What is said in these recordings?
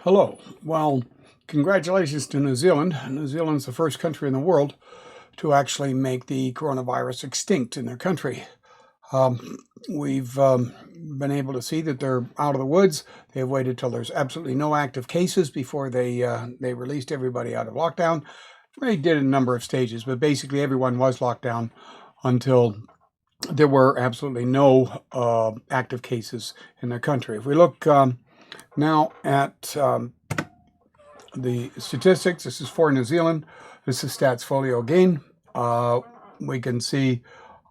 Hello. Well, congratulations to New Zealand. New Zealand's the first country in the world to actually make the coronavirus extinct in their country. We've been able to see that they're out of the woods. They've waited till there's absolutely no active cases before they released everybody out of lockdown. They did a number of stages, but basically everyone was locked down until there were absolutely no active cases in their country. If we look now at the statistics, this is for New Zealand. This is Stats Folio again. We can see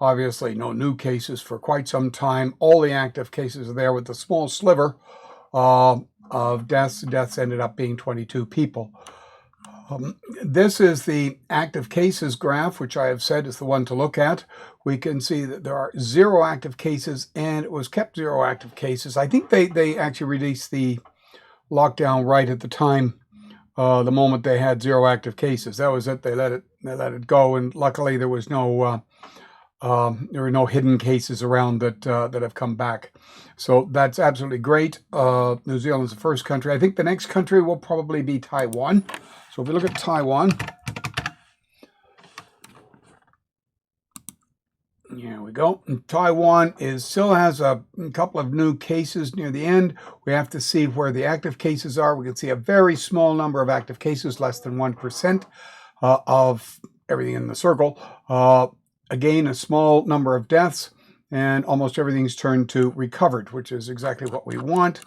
obviously no new cases for quite some time. All the active cases are there with a small sliver of deaths. Deaths ended up being 22 people. This is the active cases graph, which I have said is the one to look at. We can see that there are 0 active cases, and it was kept 0 active cases. I think they actually released the lockdown right at the time, the moment they had 0 active cases. That was it. They let it go, and luckily there was no there were no hidden cases around that have come back. So that's absolutely great. New Zealand's the first country. I think the next country will probably be Taiwan. So if we look at Taiwan, here we go. And Taiwan still has a couple of new cases near the end. We have to see where the active cases are. We can see a very small number of active cases, less than 1% of everything in the circle. Again, a small number of deaths, and almost everything's turned to recovered, which is exactly what we want.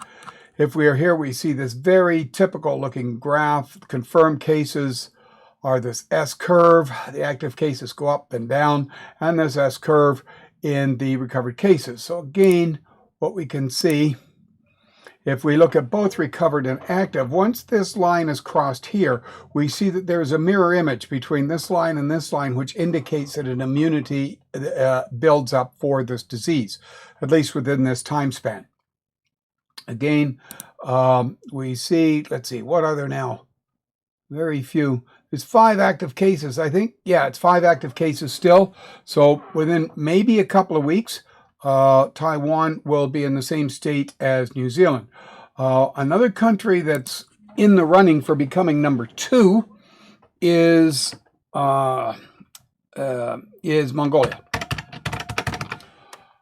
If we are here, we see this very typical looking graph. Confirmed cases are this S curve. The active cases go up and down, and this S curve in the recovered cases. So again, what we can see, if we look at both recovered and active, once this line is crossed here, we see that there is a mirror image between this line and this line, which indicates that an immunity builds up for this disease, at least within this time span. Again, we see, let's see, what are there now? Very few. There's 5 active cases, I think. Yeah, it's 5 active cases still. So within maybe a couple of weeks, Taiwan will be in the same state as New Zealand. Another country that's in the running for becoming number 2 is Mongolia.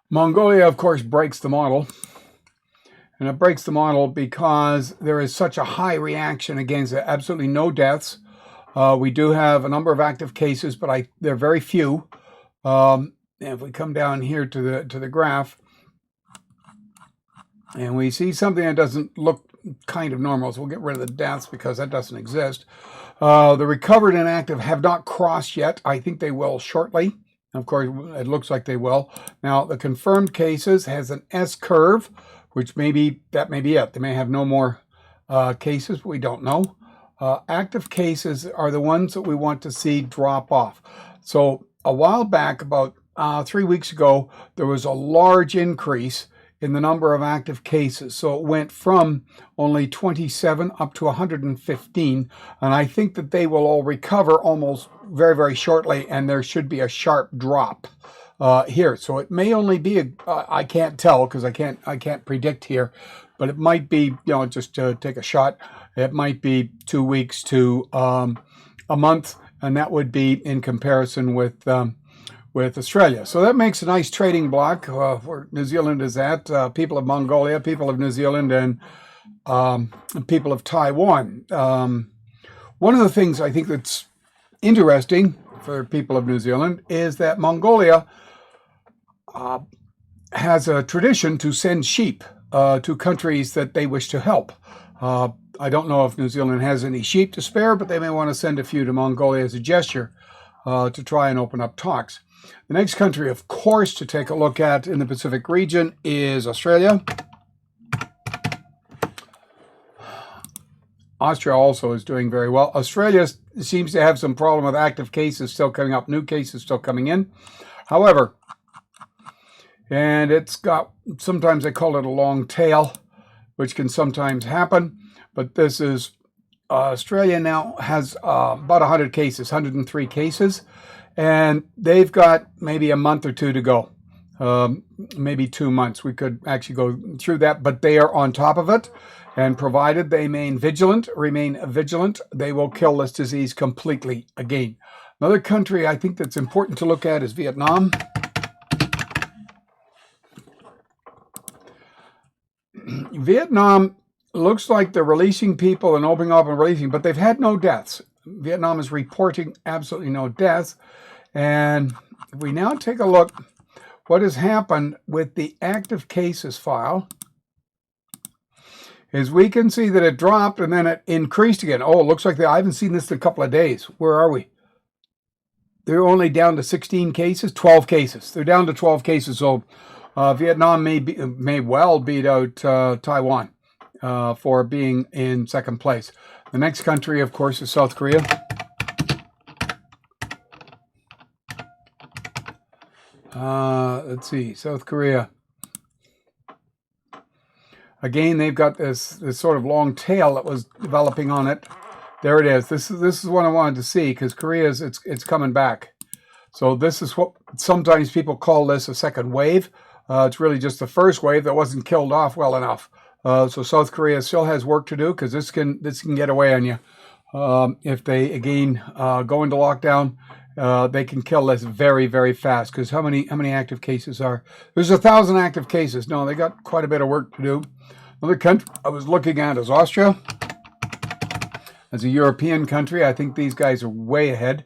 Mongolia, of course, breaks the model. And it breaks the model because there is such a high reaction against it. Absolutely no deaths. We do have a number of active cases, but they're very few. If we come down here to the graph, and we see something that doesn't look kind of normal, so we'll get rid of the deaths because that doesn't exist. The recovered and active have not crossed yet. I think they will shortly. Of course, it looks like they will. Now, the confirmed cases has an S curve, which that may be it. They may have no more cases, but we don't know. Active cases are the ones that we want to see drop off. So a while back, about 3 weeks ago, there was a large increase in the number of active cases. So it went from only 27 up to 115. And I think that they will all recover almost very, very shortly, and there should be a sharp drop here. So it may only be I can't tell because I can't predict here, but it might be, just to take a shot, it might be 2 weeks to a month, and that would be in comparison with Australia. So that makes a nice trading block where New Zealand is at. People of Mongolia, people of New Zealand, and people of Taiwan. One of the things I think that's interesting for people of New Zealand is that Mongolia has a tradition to send sheep to countries that they wish to help. I don't know if New Zealand has any sheep to spare, but they may want to send a few to Mongolia as a gesture to try and open up talks. The next country, of course, to take a look at in the Pacific region is Australia. Austria also is doing very well. Australia seems to have some problem with active cases still coming up, new cases still coming in. However, and it's got, sometimes they call it a long tail, which can sometimes happen. But this is, Australia now has about 100 cases, 103 cases. And they've got maybe a month or 2 to go. maybe 2 months. We could actually go through that, but they are on top of it. And provided they remain vigilant, they will kill this disease completely again. Another country I think that's important to look at is Vietnam. Vietnam looks like they're releasing people and opening up and releasing, but they've had no deaths. Vietnam is reporting absolutely no deaths. And if we now take a look, what has happened with the active cases file is we can see that it dropped and then it increased again. Oh, it looks like I haven't seen this in a couple of days. Where are we? They're only down to 16 cases, 12 cases. They're down to 12 cases. So Vietnam may well beat out Taiwan for being in second place. The next country, of course, is South Korea. Let's see, South Korea. Again, they've got this sort of long tail that was developing on it. There it is. This is what I wanted to see, because Korea's it's coming back. So this is what sometimes people call this a second wave. It's really just the first wave that wasn't killed off well enough. So South Korea still has work to do, because this can get away on you. If they again go into lockdown, they can kill this very, very fast. Because how many active cases are? There's 1,000 active cases. No, they got quite a bit of work to do. Another country I was looking at is Austria. As a European country, I think these guys are way ahead.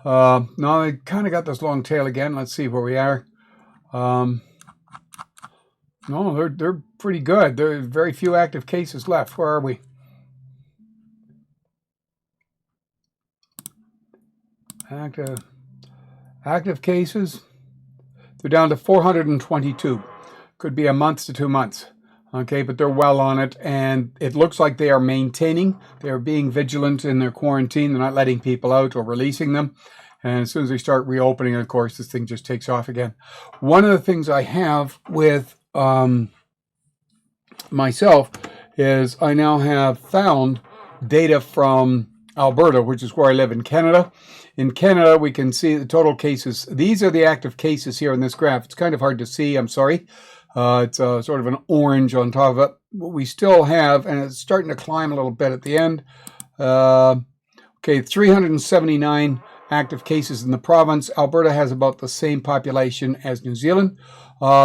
No, they kind of got this long tail again. Let's see where we are. No, they're pretty good. There are very few active cases left. Where are we? Active cases. They're down to 422. Could be a month to 2 months. Okay, but they're well on it, and it looks like they are maintaining. They are being vigilant in their quarantine. They're not letting people out or releasing them. And as soon as they start reopening, of course, this thing just takes off again. One of the things I have with myself is I now have found data from Alberta, which is where I live in Canada. In Canada, we can see the total cases. These are the active cases here in this graph. It's kind of hard to see, I'm sorry. It's sort of an orange on top of it. But we still have, and it's starting to climb a little bit at the end. Okay, 379 active cases in the province. Alberta has about the same population as New Zealand.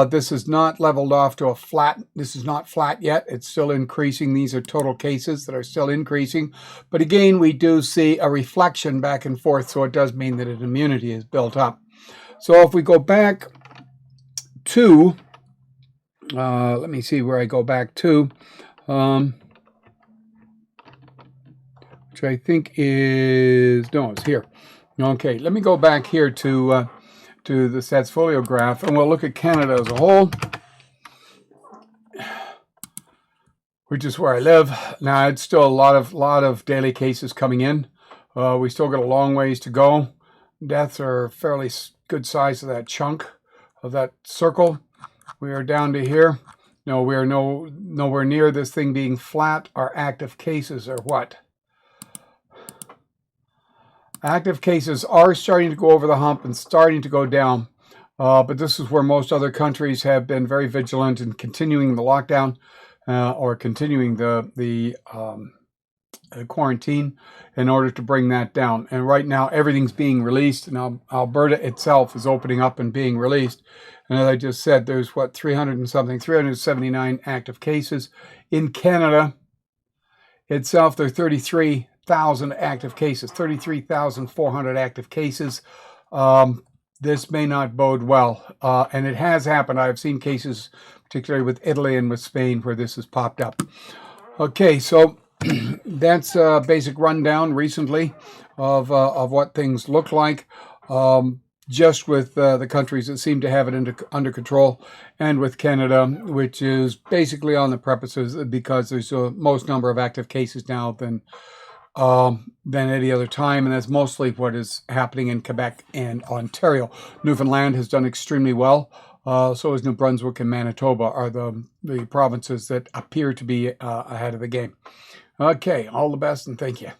This is not leveled off to a flat. This is not flat yet. It's still increasing. These are total cases that are still increasing. But again, we do see a reflection back and forth, so it does mean that an immunity is built up. So if we go back to, let me see where I go back to, which I think is, no, it's here. Okay, let me go back here to the Statsfolio graph, and we'll look at Canada as a whole, which is where I live. Now, it's still a lot of daily cases coming in. We still got a long ways to go. Deaths are fairly good size of that chunk, of that circle. We are down to here. No, we are nowhere near this thing being flat. Our active cases are what? Active cases are starting to go over the hump and starting to go down. But this is where most other countries have been very vigilant in continuing the lockdown or continuing the quarantine in order to bring that down. And right now, everything's being released. Now, Alberta itself is opening up and being released. And as I just said, there's what, 379 active cases. In Canada itself, there are 33,000 active cases, 33,400 active cases. This may not bode well. And it has happened. I've seen cases, particularly with Italy and with Spain, where this has popped up. Okay, so that's a basic rundown recently of what things look like. Just with the countries that seem to have it under control, and with Canada, which is basically on the precipice because there's the most number of active cases now than any other time, and that's mostly what is happening in Quebec and Ontario. Newfoundland has done extremely well. So is New Brunswick and Manitoba are the provinces that appear to be ahead of the game. Okay, all the best and thank you.